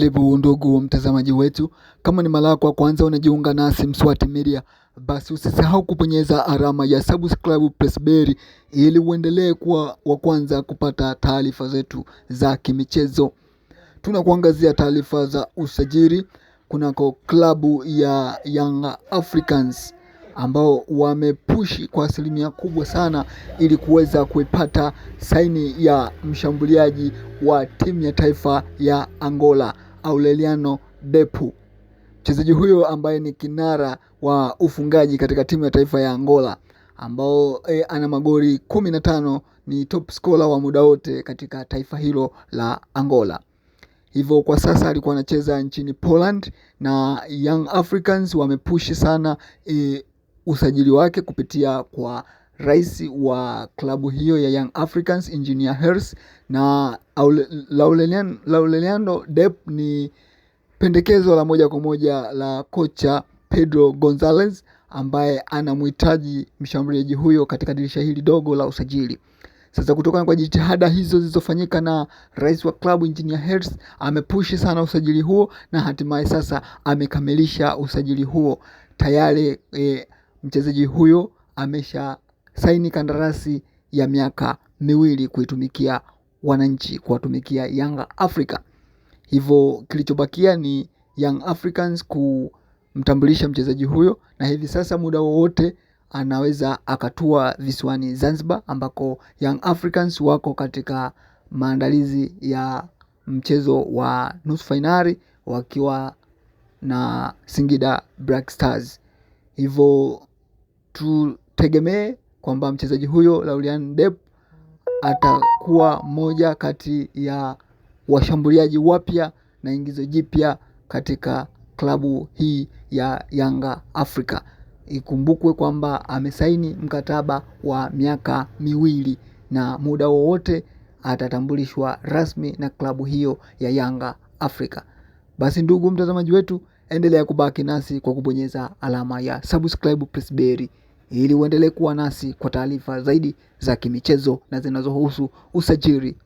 Karibu ndugu mtazamaji wetu, kama ni mara yako ya kwanza unajiunga nasi Mswati Media, basi usisahau kubonyeza alama ya subscribe press bell ili uendelee kuwa wa kwanza kupata taarifa zetu za kimichezo. Tunakuangazia taarifa za usajili kunako klabu ya Young Africans ambao wamepushi kwa asilimia kubwa sana ili kuweza kuipata saini ya mshambuliaji wa timu ya taifa ya Angola, Aureliano Depu. Mchezaji huyo ambaye ni kinara wa ufungaji katika timu ya taifa ya Angola, ambao ana magoli 15, ni top scorer wa muda wote katika taifa hilo la Angola. Hivyo kwa sasa alikuwa anacheza nchini Poland na Young Africans wamepushi sana usajili wake kupitia kwa rais wa klabu hiyo ya Young Africans, Engineer Hersi, na Aureliano Depu ni pendekezo la moja kwa moja la kocha Pedro Gonzalez ambaye anamhitaji mshambuliaji huyo katika dirisha hili dogo la usajili. Sasa kutokana kwa jitihada hizo zilizofanyika na rais wa klabu Engineer Hersi, amepushi sana usajili huo na hatimaye sasa amekamilisha usajili huo tayari. Mchezaji huyo amesha saini kandarasi ya miaka 2 kuitumikia wananchi, kuwatumikia Young Africa. Hivyo kilichobakia ni Young Africans kumtambulisha mchezaji huyo, na hivi sasa muda wowote anaweza akatua visiwani Zanzibar, ambako Young Africans wako katika maandalizi ya mchezo wa nusu finali wakiwa na Singida Black Stars. Hivyo tutegemee kwamba mchezaji huyo Aureliano Depu atakuwa moja kati ya washambuliaji wapya na ingizo jipya katika klabu hii ya Yanga Africa. Ikumbukwe kwamba amesaini mkataba wa miaka 2 na muda wowote atatambulishwa rasmi na klabu hiyo ya Yanga Africa. Basi ndugu mtazamaji wetu, endelea kubaki nasi kwa kubonyeza alama ya subscribe press bell ili uendelee kuwa nasi kwa taarifa zaidi za kimichezo na zinazohusu usajili